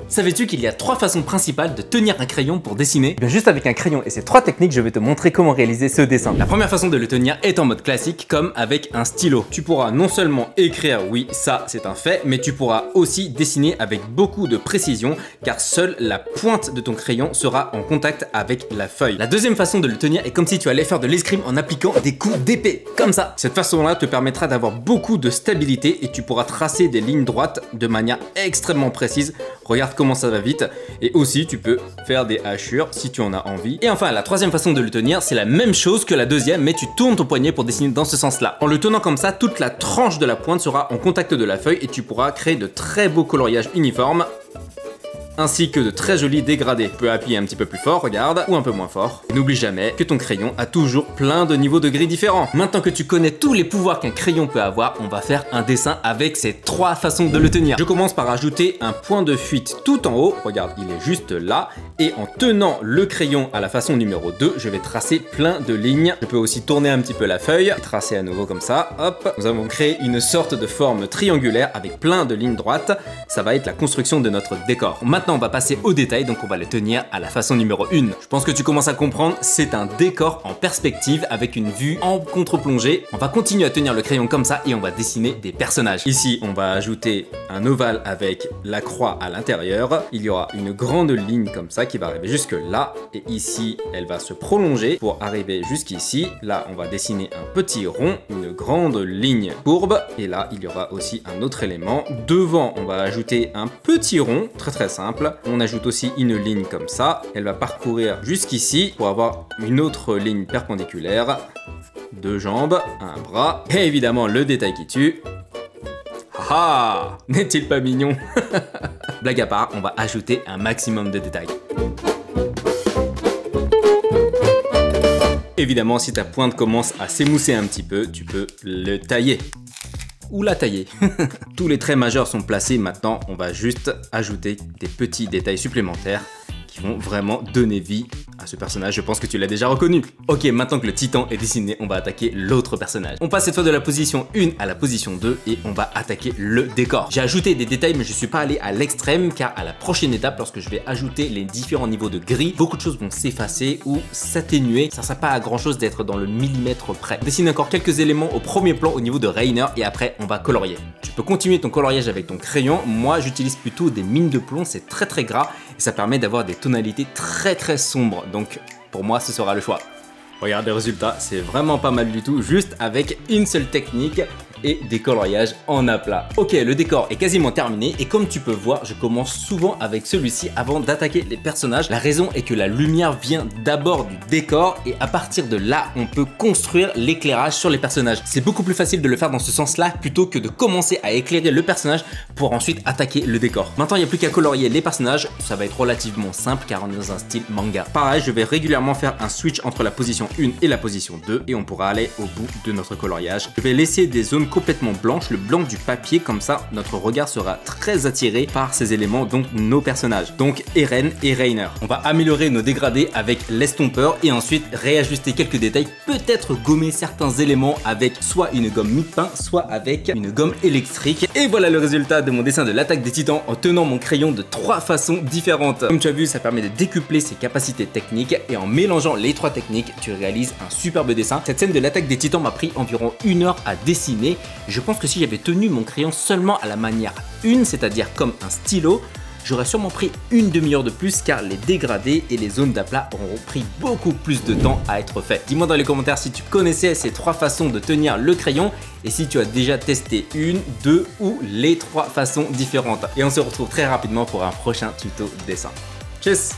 Savais-tu qu'il y a 3 façons principales de tenir un crayon pour dessiner? Bien juste avec un crayon et ces 3 techniques, je vais te montrer comment réaliser ce dessin. La première façon de le tenir est en mode classique, comme avec un stylo. Tu pourras non seulement écrire, oui ça c'est un fait, mais tu pourras aussi dessiner avec beaucoup de précision, car seule la pointe de ton crayon sera en contact avec la feuille. La deuxième façon de le tenir est comme si tu allais faire de l'escrime en appliquant des coups d'épée, comme ça. Cette façon-là te permettra d'avoir beaucoup de stabilité et tu pourras tracer des lignes droites de manière extrêmement précise. Regarde comment ça va vite, et aussi tu peux faire des hachures si tu en as envie. Et enfin la troisième façon de le tenir, c'est la même chose que la deuxième, mais tu tournes ton poignet pour dessiner dans ce sens là. En le tenant comme ça, toute la tranche de la pointe sera en contact de la feuille et tu pourras créer de très beaux coloriages uniformes, ainsi que de très jolis dégradés. Tu peux appuyer un petit peu plus fort, regarde, ou un peu moins fort. N'oublie jamais que ton crayon a toujours plein de niveaux de gris différents. Maintenant que tu connais tous les pouvoirs qu'un crayon peut avoir, on va faire un dessin avec ces 3 façons de le tenir. Je commence par ajouter un point de fuite tout en haut, regarde, il est juste là, et en tenant le crayon à la façon numéro 2, je vais tracer plein de lignes. Je peux aussi tourner un petit peu la feuille, tracer à nouveau comme ça, hop. Nous avons créé une sorte de forme triangulaire avec plein de lignes droites. Ça va être la construction de notre décor. Maintenant, on va passer au détail, donc on va le tenir à la façon numéro 1. Je pense que tu commences à comprendre, c'est un décor en perspective avec une vue en contre-plongée. On va continuer à tenir le crayon comme ça et on va dessiner des personnages. Ici, on va ajouter un ovale avec la croix à l'intérieur. Il y aura une grande ligne comme ça qui va arriver jusque là, et ici, elle va se prolonger pour arriver jusqu'ici. Là, on va dessiner un petit rond, une grande ligne courbe, et là, il y aura aussi un autre élément. Devant, on va ajouter un petit rond, très simple. On ajoute aussi une ligne comme ça, elle va parcourir jusqu'ici pour avoir une autre ligne perpendiculaire, 2 jambes, un bras, et évidemment le détail qui tue. Ah, n'est-il pas mignon? Blague à part, on va ajouter un maximum de détails. Évidemment, si ta pointe commence à s'émousser un petit peu, tu peux le tailler. Ou la tailler. Tous les traits majeurs sont placés, maintenant on va juste ajouter des petits détails supplémentaires qui vont vraiment donner vie à ce personnage. Je pense que tu l'as déjà reconnu. Ok, maintenant que le titan est dessiné, on va attaquer l'autre personnage. On passe cette fois de la position 1 à la position 2 et on va attaquer le décor. J'ai ajouté des détails mais je suis pas allé à l'extrême, car à la prochaine étape, lorsque je vais ajouter les différents niveaux de gris, beaucoup de choses vont s'effacer ou s'atténuer. Ça sert pas à grand chose d'être dans le millimètre près. Dessine encore quelques éléments au premier plan au niveau de Rainer et après on va colorier. Tu peux continuer ton coloriage avec ton crayon. Moi j'utilise plutôt des mines de plomb, c'est très gras et ça permet d'avoir des tonalités très sombres. Donc pour moi ce sera le choix. Regarde les résultats, c'est vraiment pas mal du tout, juste avec une seule technique et des coloriages en aplat. Ok, le décor est quasiment terminé et comme tu peux voir, je commence souvent avec celui-ci avant d'attaquer les personnages. La raison est que la lumière vient d'abord du décor et à partir de là, on peut construire l'éclairage sur les personnages. C'est beaucoup plus facile de le faire dans ce sens-là plutôt que de commencer à éclairer le personnage pour ensuite attaquer le décor. Maintenant, il n'y a plus qu'à colorier les personnages. Ça va être relativement simple car on est dans un style manga. Pareil, je vais régulièrement faire un switch entre la position 1 et la position 2 et on pourra aller au bout de notre coloriage. Je vais laisser des zones complètement blanches, le blanc du papier, comme ça notre regard sera très attiré par ces éléments, donc nos personnages, donc Eren et Rainer. On va améliorer nos dégradés avec l'estompeur et ensuite réajuster quelques détails, peut-être gommer certains éléments avec soit une gomme mie-de-pain, soit avec une gomme électrique. Et voilà le résultat de mon dessin de l'attaque des titans en tenant mon crayon de 3 façons différentes. Comme tu as vu, ça permet de décupler ses capacités techniques et en mélangeant les 3 techniques, tu réalises un superbe dessin. Cette scène de l'attaque des titans m'a pris environ 1 heure à dessiner. Je pense que si j'avais tenu mon crayon seulement à la manière 1, c'est-à-dire comme un stylo, j'aurais sûrement pris une demi-heure de plus car les dégradés et les zones d'aplat auront pris beaucoup plus de temps à être faits. Dis-moi dans les commentaires si tu connaissais ces 3 façons de tenir le crayon et si tu as déjà testé une, 2 ou les 3 façons différentes. Et on se retrouve très rapidement pour un prochain tuto dessin. Tchuss!